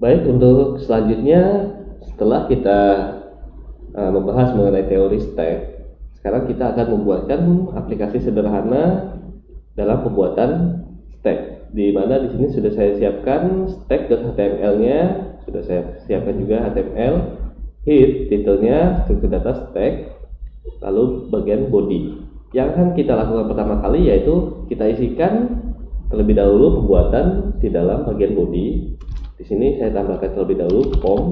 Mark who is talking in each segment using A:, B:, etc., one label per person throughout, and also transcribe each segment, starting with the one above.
A: Baik, untuk selanjutnya setelah kita membahas mengenai teori stack, sekarang kita akan membuatkan aplikasi sederhana dalam pembuatan stack, di mana di sini sudah saya siapkan stack.html-nya, sudah saya siapkan juga HTML, head, titelnya, struktur data stack, lalu bagian body. Yang akan kita lakukan pertama kali yaitu kita isikan terlebih dahulu pembuatan di dalam bagian body. Di sini saya tambahkan terlebih dahulu form.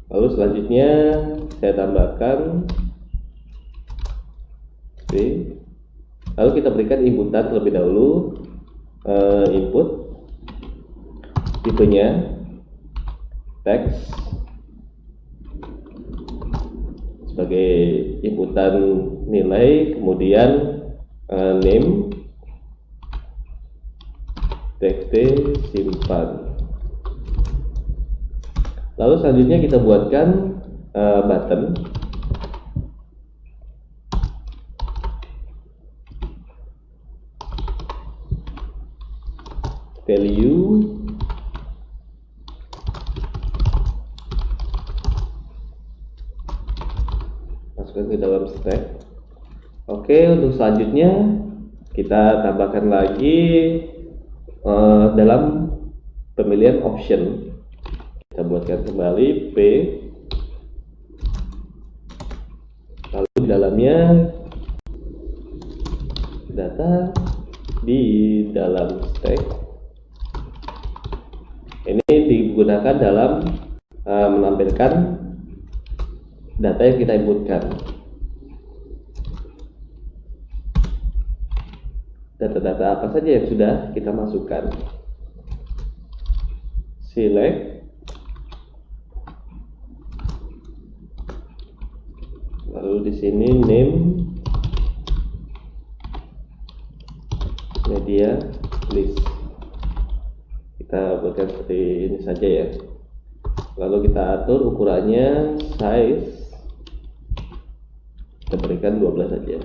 A: Lalu selanjutnya saya tambahkan B. Lalu kita berikan inputan terlebih dahulu, input tipenya text sebagai inputan nilai, kemudian name txt simpan. Lalu selanjutnya kita buatkan button. Value masukkan ke dalam stack. Oke, untuk selanjutnya kita tambahkan lagi dalam pemilihan option. Kita buatkan kembali P, lalu di dalamnya data di dalam stack. Ini digunakan dalam menampilkan data yang kita inputkan. Data-data apa saja yang sudah kita masukkan. Select, lalu di sini name, media list. Kita buatkan seperti ini saja ya. Lalu kita atur ukurannya, size kita berikan 12 saja.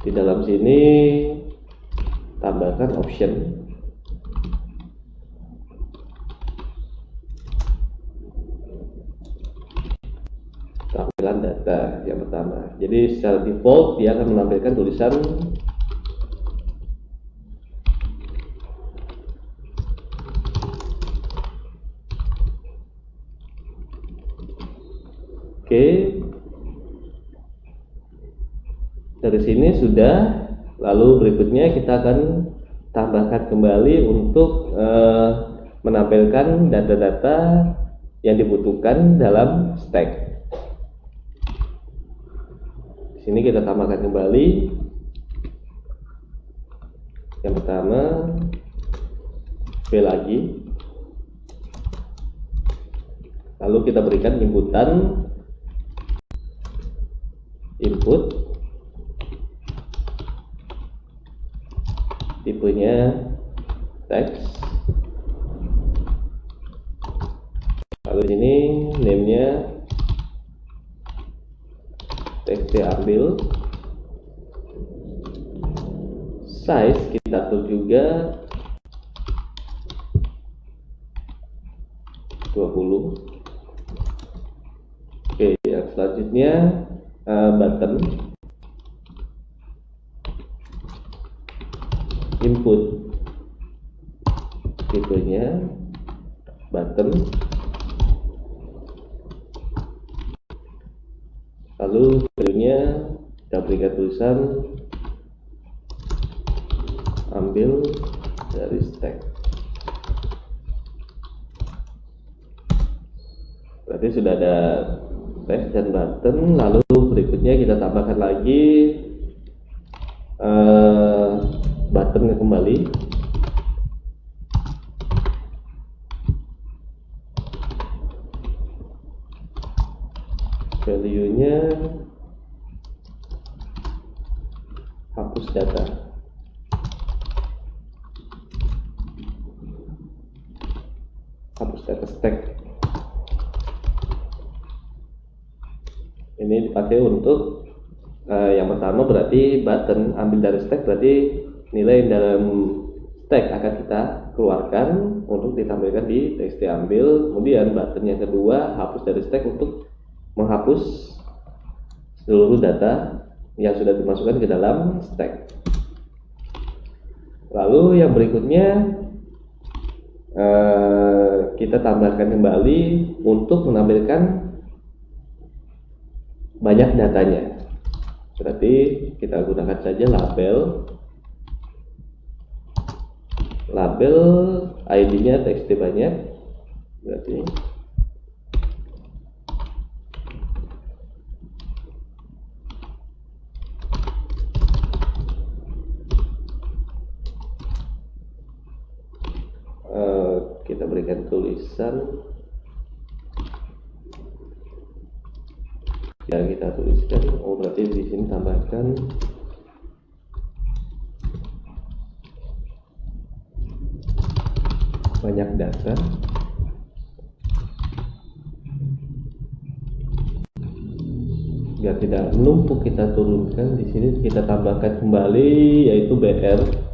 A: Di dalam sini tambahkan option. Tampilan data yang pertama. Jadi secara default dia akan menampilkan tulisan Oke. Dari sini sudah. Lalu berikutnya kita akan tambahkan kembali untuk menampilkan data-data yang dibutuhkan dalam stack. Di sini kita tambahkan kembali. Yang pertama V lagi. Lalu kita berikan inputan input, tipenya text, lalu ini name-nya txt ambil, size kita atur juga 20. Oke, yang selanjutnya button, input tipenya button, lalu value-nya kita berikan tulisan ambil dari stack. Berarti sudah ada text dan button. Lalu berikutnya kita tambahkan lagi button kembali. Value-nya hapus data. Hapus data stack. Ini dipakai untuk yang pertama berarti button ambil dari stack, berarti nilai dalam tag akan kita keluarkan untuk ditampilkan di txt ambil. Kemudian button yang kedua, hapus dari stack, untuk menghapus seluruh data yang sudah dimasukkan ke dalam stack. Lalu yang berikutnya kita tambahkan kembali untuk menampilkan banyak datanya. Berarti kita gunakan saja label ID-nya txt banyak. Berarti kita berikan tulisan, ya kita tuliskan. Oh, berarti di sini tambahkan banyak data. Biar tidak menumpuk, kita turunkan. Di sini kita tambahkan kembali yaitu BR.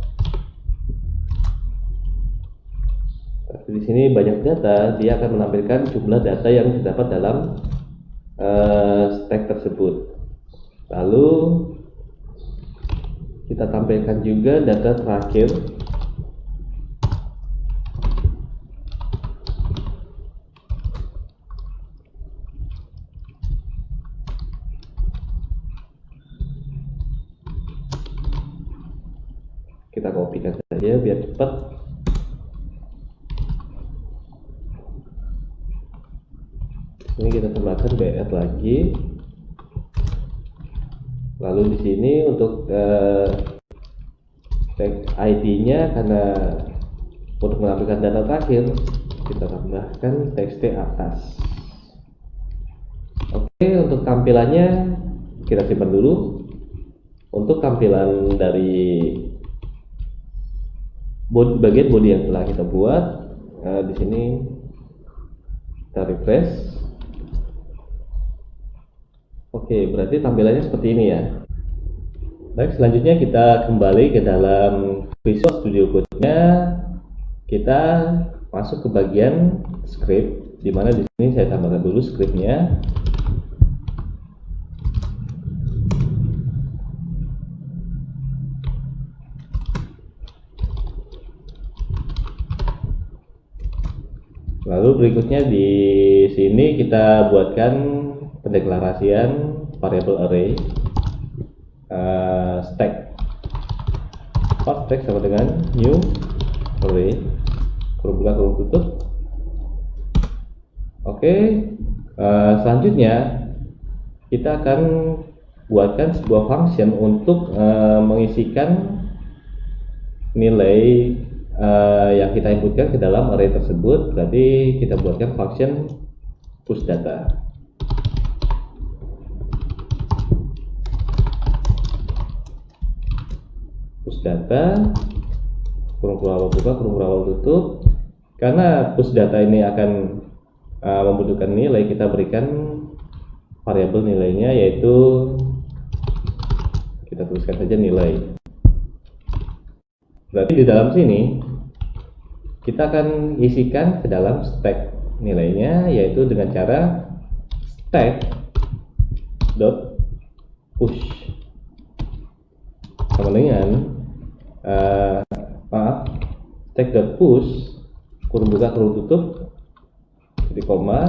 A: Di sini banyak data, dia akan menampilkan jumlah data yang terdapat dalam stack tersebut. Lalu kita tampilkan juga data terakhir. Kita kopikan saja biar cepat. Ini kita tambahkan BR lagi. Lalu di sini untuk tag ID-nya, karena untuk menampilkan data terakhir, kita tambahkan txt atas. Oke, untuk tampilannya kita simpan dulu. Untuk tampilan dari bagian body yang telah kita buat, di sini kita refresh. Oke, berarti tampilannya seperti ini ya. Baik, selanjutnya kita kembali ke dalam Visual Studio Code-nya. Kita masuk ke bagian script, di mana di sini saya tambahkan dulu scriptnya. Lalu berikutnya di sini kita buatkan pendeklarasian variabel array stack. Stack sama dengan new array kurung buka kurung tutup. Oke, selanjutnya kita akan buatkan sebuah function untuk mengisikan nilai yang kita inputkan ke dalam array tersebut. Berarti kita buatkan function push data. Data kurung awal buka kurung awal tutup. Karena push data ini akan membutuhkan nilai, kita berikan variabel nilainya, yaitu kita tuliskan saja nilai. Berarti di dalam sini kita akan isikan ke dalam stack nilainya, yaitu dengan cara stack dot push sama dengan stack.push kurung buka kurung tutup jadi koma.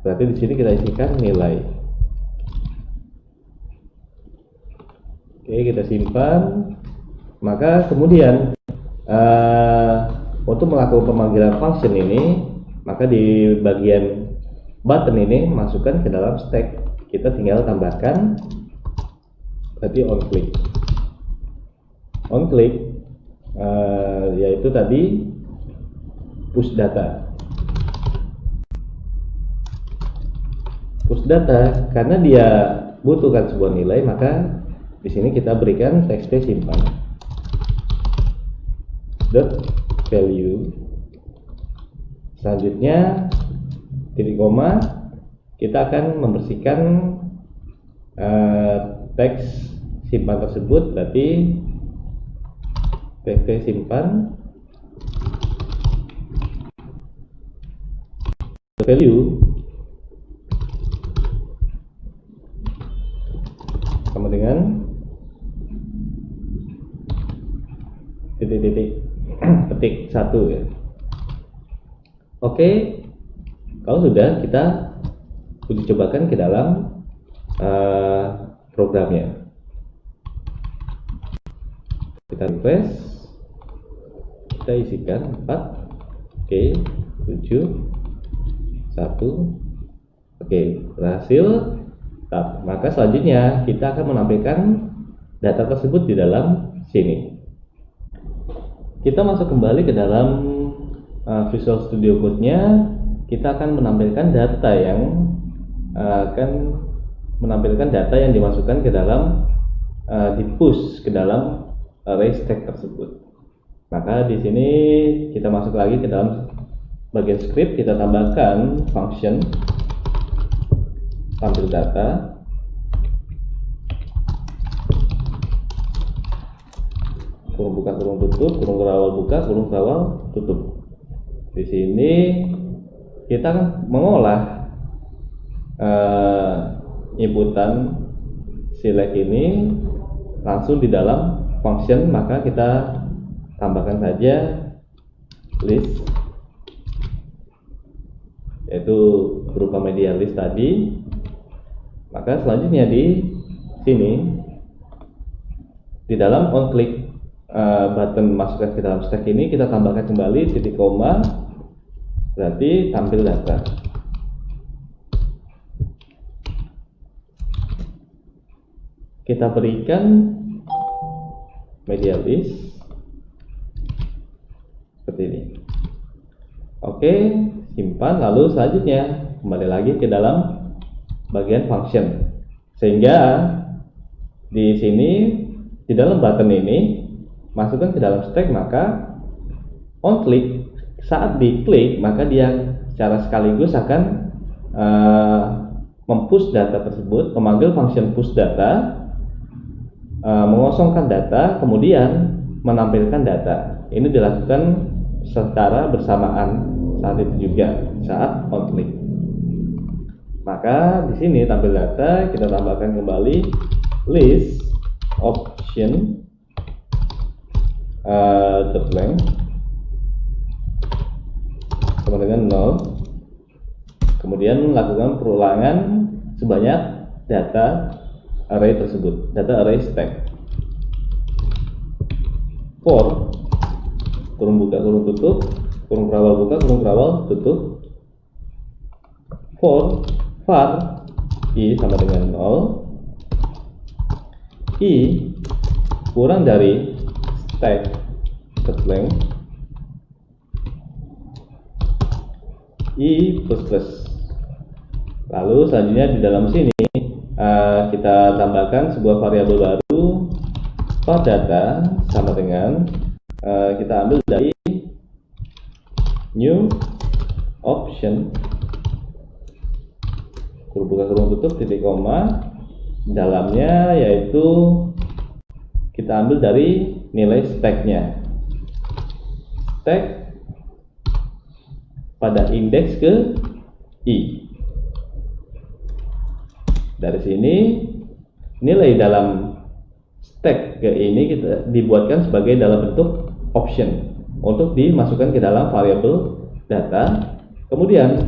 A: Berarti di sini kita isikan nilai. Oke, kita simpan. Maka kemudian untuk melakukan pemanggilan function ini, maka di bagian button ini masukkan ke dalam stack. Kita tinggal tambahkan berarti on click yaitu tadi push data. Karena dia butuhkan sebuah nilai, maka di sini kita berikan txt simpan dot value. Selanjutnya titik koma, kita akan membersihkan teks simpan tersebut. Berarti txt simpan value sama dengan titik-titik petik 1 ya. Oke, kalau sudah, kita uji cobakan ke dalam programnya. Kita refresh, kita isikan 4, oke, 7, 1, oke, berhasil. Nah, maka selanjutnya kita akan menampilkan data tersebut di dalam sini. Kita masuk kembali ke dalam Visual Studio Code-nya. Kita akan menampilkan data yang dimasukkan ke dalam di push ke dalam array stack tersebut. Maka di sini kita masuk lagi ke dalam bagian script, kita tambahkan function tampil data, kurung buka kurung tutup, kurung berawal buka, kurung berawal tutup. Di sini kita akan mengolah inputan select ini langsung di dalam function, maka kita tambahkan saja list, yaitu berupa media list tadi. Maka selanjutnya di sini di dalam on click button masukkan ke dalam stack ini, kita tambahkan kembali titik koma, berarti tampil data. Kita berikan media list seperti ini. Oke, simpan. Lalu selanjutnya kembali lagi ke dalam bagian function, sehingga di sini di dalam button ini masukkan ke dalam stack, maka on click, saat diklik maka dia secara sekaligus akan mempush data tersebut, memanggil function push data, mengosongkan data, kemudian menampilkan data. Ini dilakukan secara bersamaan saat itu juga saat on click. Maka di sini tampil data, kita tambahkan kembali list option length sama dengan 0. Kemudian lakukan perulangan sebanyak data array tersebut, data array stack. For kurung buka kurung tutup, kurung berawal buka kurung berawal tutup. For var i sama dengan 0, i kurang dari stack length i plus. Lalu selanjutnya di dalam sini kita tambahkan sebuah variabel baru, var data sama dengan kita ambil dari new option kurung buka kurung tutup titik koma, dalamnya yaitu kita ambil dari nilai stacknya, stack pada indeks ke i. Dari sini nilai dalam stack ke ini kita dibuatkan sebagai dalam bentuk option untuk dimasukkan ke dalam variabel data. Kemudian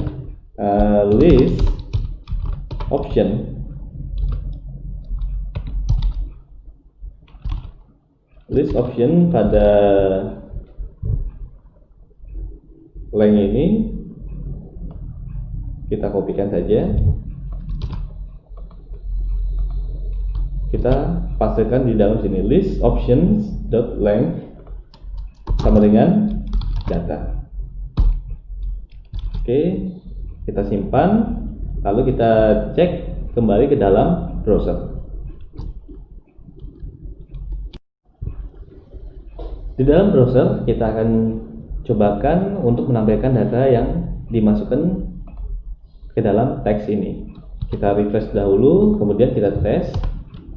A: list option pada length ini kita kopikan saja, kita pastikan di dalam sini list options.length sama dengan data. Oke, kita simpan, lalu kita cek kembali ke dalam browser. Di dalam browser kita akan cobakan untuk menampilkan data yang dimasukkan ke dalam teks ini. Kita refresh dahulu, kemudian kita tes,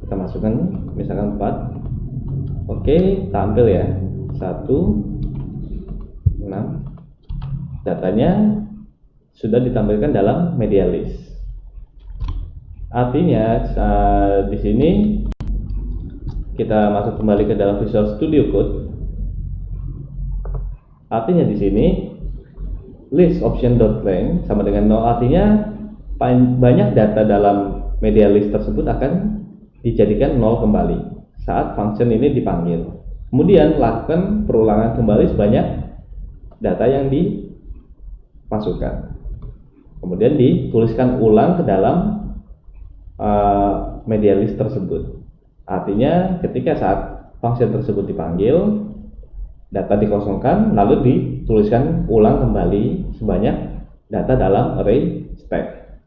A: kita masukkan misalkan 4. Oke, tampil ya 1, 6, datanya sudah ditampilkan dalam media list. Artinya di sini kita masuk kembali ke dalam Visual Studio Code. Artinya di sini list option.length sama dengan 0, artinya banyak data dalam media list tersebut akan dijadikan 0 kembali saat function ini dipanggil. Kemudian lakukan perulangan kembali sebanyak data yang dimasukkan. Kemudian dituliskan ulang ke dalam media list tersebut. Artinya ketika saat function tersebut dipanggil, data dikosongkan lalu dituliskan ulang kembali sebanyak data dalam array stack.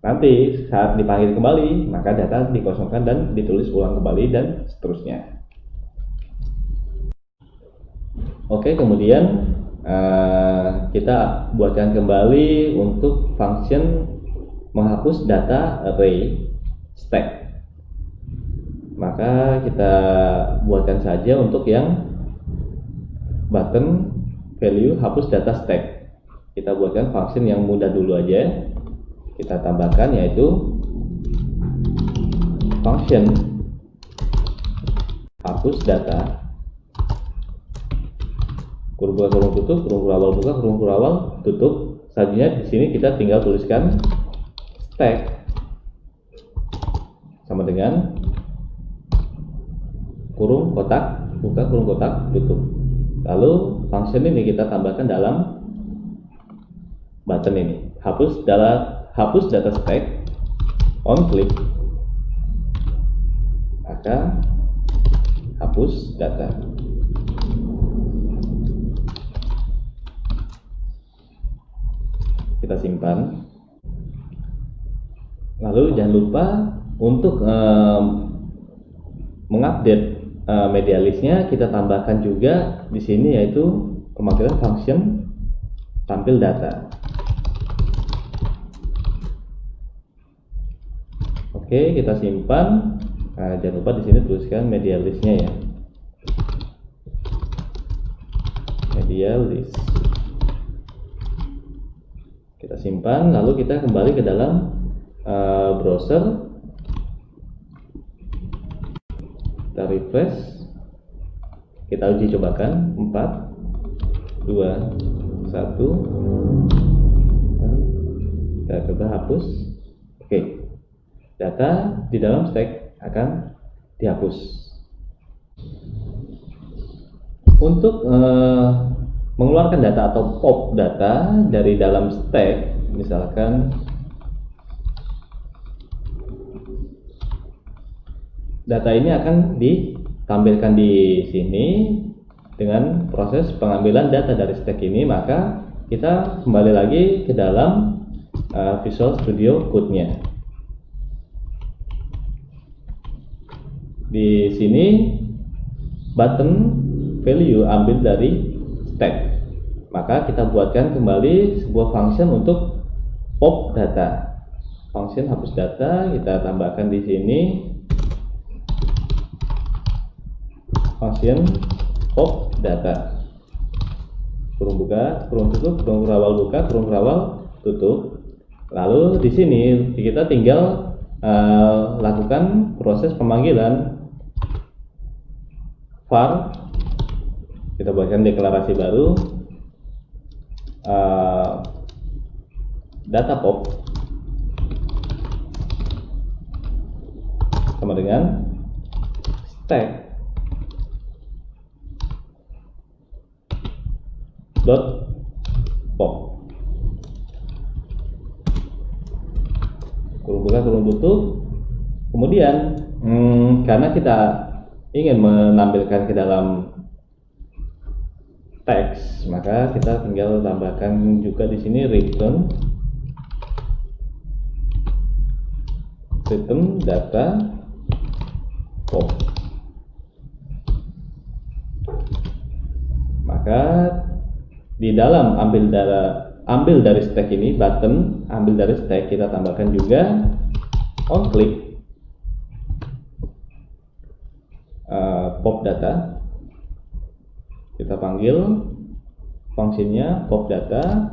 A: Nanti saat dipanggil kembali, maka data dikosongkan dan ditulis ulang kembali dan seterusnya. Oke, kemudian kita buatkan kembali untuk function menghapus data array stack. Maka kita buatkan saja untuk yang button value hapus data stack. Kita buatkan function yang mudah dulu aja. Kita tambahkan yaitu function hapus data kurung buka kurung tutup, kurung awal buka, kurung awal tutup. Selanjutnya di sini kita tinggal tuliskan stack sama dengan kurung kotak buka, kurung kotak tutup. Lalu function ini kita tambahkan dalam button ini. Hapus data stack, on click, maka hapus data. Kita simpan. Lalu jangan lupa untuk mengupdate media listnya, kita tambahkan juga di sini yaitu pemanggilan function tampil data. Oke, kita simpan. Jangan lupa di sini tuliskan media listnya ya. Media list. Kita simpan, lalu kita kembali ke dalam browser. Kita refresh, kita uji cobakan 4, 2, 1. Kita coba hapus. Oke, data di dalam stack akan dihapus. Untuk mengeluarkan data atau pop data dari dalam stack, misalkan data ini akan ditampilkan di sini dengan proses pengambilan data dari stack ini, maka kita kembali lagi ke dalam Visual Studio Code-nya. Di sini button value ambil dari stack, maka kita buatkan kembali sebuah function untuk pop data. Function hapus data kita tambahkan di sini. Function pop data, kurung buka, kurung tutup, kurung awal buka, kurung awal tutup. Lalu di sini kita tinggal lakukan proses pemanggilan var. Kita buatkan deklarasi baru data pop sama dengan stack dot pop, kurung buka kurung tutup. Kemudian karena kita ingin menampilkan ke dalam teks, maka kita tinggal tambahkan juga di sini return data pop. Maka di dalam ambil dari stack ini, button ambil dari stack, kita tambahkan juga on click pop data. Kita panggil fungsinya pop data,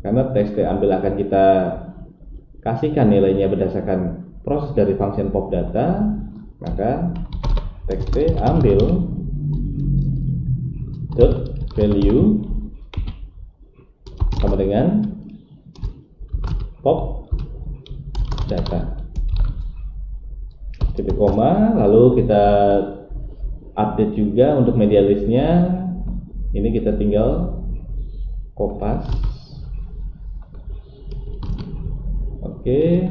A: karena txt ambil akan kita kasihkan nilainya berdasarkan proses dari function pop data, maka txt ambil dot value sama dengan pop data titik koma, lalu kita update juga untuk media listnya. Ini kita tinggal kopas. Oke,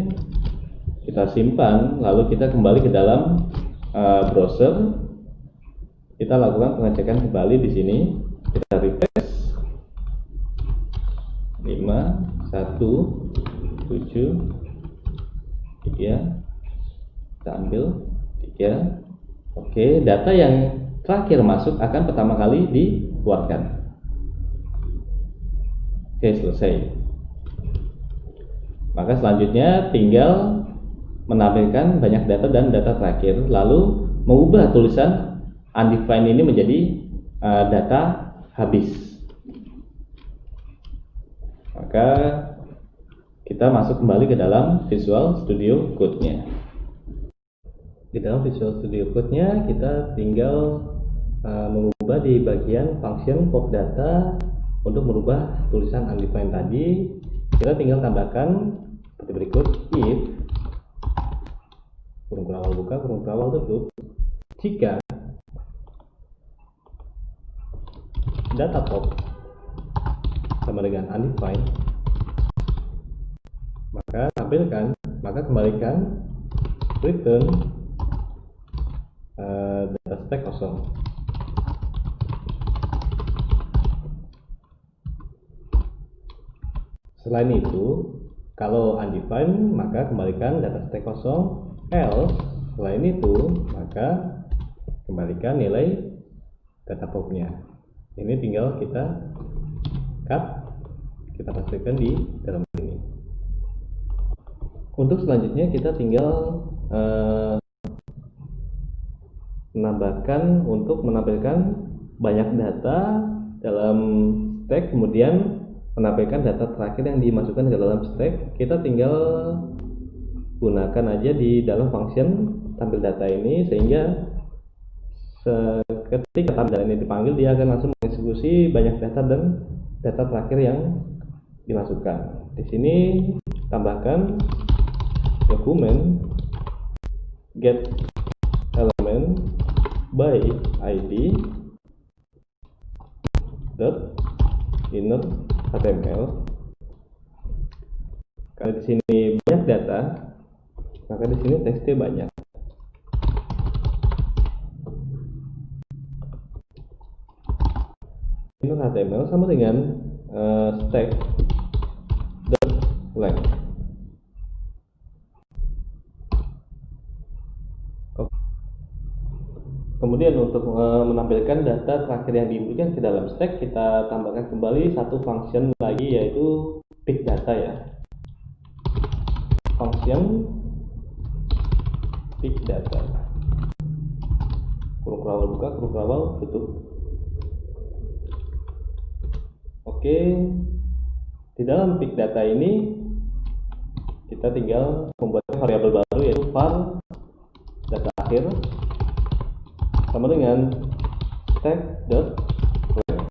A: kita simpan, lalu kita kembali ke dalam browser. Kita lakukan pengecekan kembali di sini. Kita refresh 5 1 7 3, kita ambil 3. Oke, data yang terakhir masuk akan pertama kali dikeluarkan. Oke, selesai. Maka selanjutnya tinggal menampilkan banyak data dan data terakhir, lalu mengubah tulisan undefined ini menjadi data habis. Maka kita masuk kembali ke dalam Visual Studio Code-nya. Di dalam Visual Studio Code-nya kita tinggal mengubah di bagian function pop data untuk merubah tulisan undefined tadi. Kita tinggal tambahkan seperti berikut: if kurung kerawal buka, kurung kerawal tutup, jika data pop sama dengan undefined, maka kembalikan return data stack kosong. Selain itu, kalau undefined maka kembalikan data stack kosong, else selain itu maka kembalikan nilai data popnya. Ini tinggal kita cut, kita pastikan di dalam ini. Untuk selanjutnya kita tinggal menambahkan untuk menampilkan banyak data dalam stack, kemudian menampilkan data terakhir yang dimasukkan ke dalam stack. Kita tinggal gunakan aja di dalam function tampil data ini, sehingga ketika tampil data ini dipanggil, dia akan langsung mengeksekusi banyak data dan data terakhir yang dimasukkan. Di sini tambahkan dokumen get element by id dot inner HTML. Kalau di sini banyak data, maka di sini txt banyak. Inner HTML sama dengan stack dot length. Kemudian untuk menampilkan data terakhir yang diinputkan ke dalam stack, kita tambahkan kembali satu function lagi, yaitu pick data ya. Function pick data. Kurung kerawal buka, kurung kerawal tutup. Oke, di dalam pick data ini kita tinggal membuat variabel baru, yaitu var data akhir sama dengan stack.length.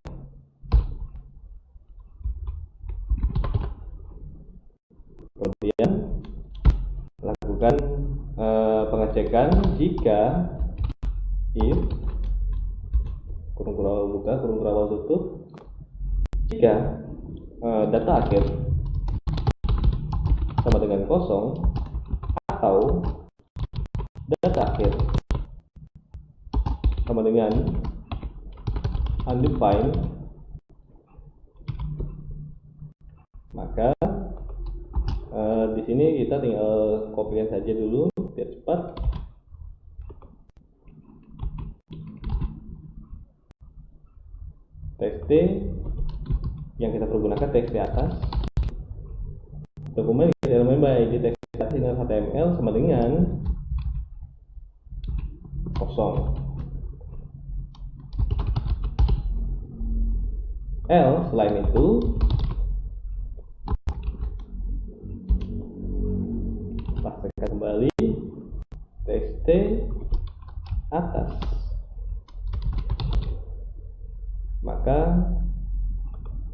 A: Kemudian lakukan pengecekan jika if kurung kerawal buka, kurung kerawal tutup, jika data akhir sama dengan kosong atau data akhir sama dengan undefined, maka di sini kita tinggal kopikan saja dulu biar cepat. Txt yang kita pergunakan txt atas, dokumen elemen by id txt atas dengan HTML sama dengan kosong. Else selain itu atas. Maka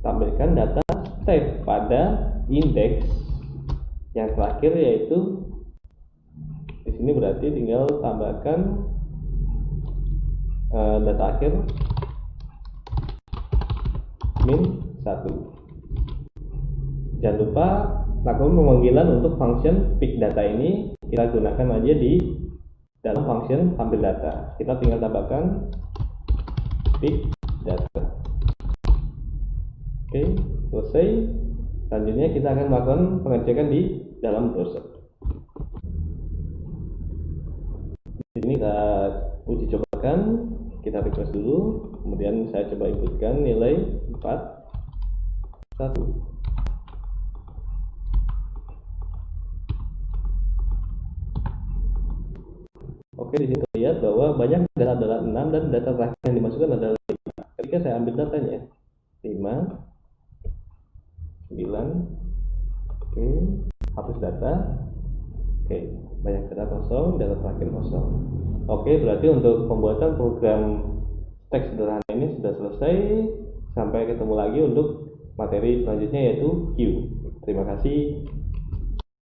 A: tampilkan data step pada indeks yang terakhir, yaitu di sini berarti tinggal tambahkan data akhir min 1. Jangan lupa lakukan pemanggilan untuk function pick data ini, kita gunakan aja di dalam function tampil data. Kita tinggal tambahkan pick data. Oke, selesai. Selanjutnya kita akan melakukan pengecekan di dalam browser. Di sini kita uji cobakan, kita refresh dulu, kemudian saya coba inputkan nilai 41. Oke, di sini terlihat bahwa banyak data adalah 6 dan data terakhir yang dimasukkan adalah 5. Ketika saya ambil datanya 5, 9, oke, hapus data. Oke, banyak data kosong, data terakhir kosong. Oke, berarti untuk pembuatan program teks sederhana ini sudah selesai. Sampai ketemu lagi untuk materi selanjutnya, yaitu Q. Terima kasih.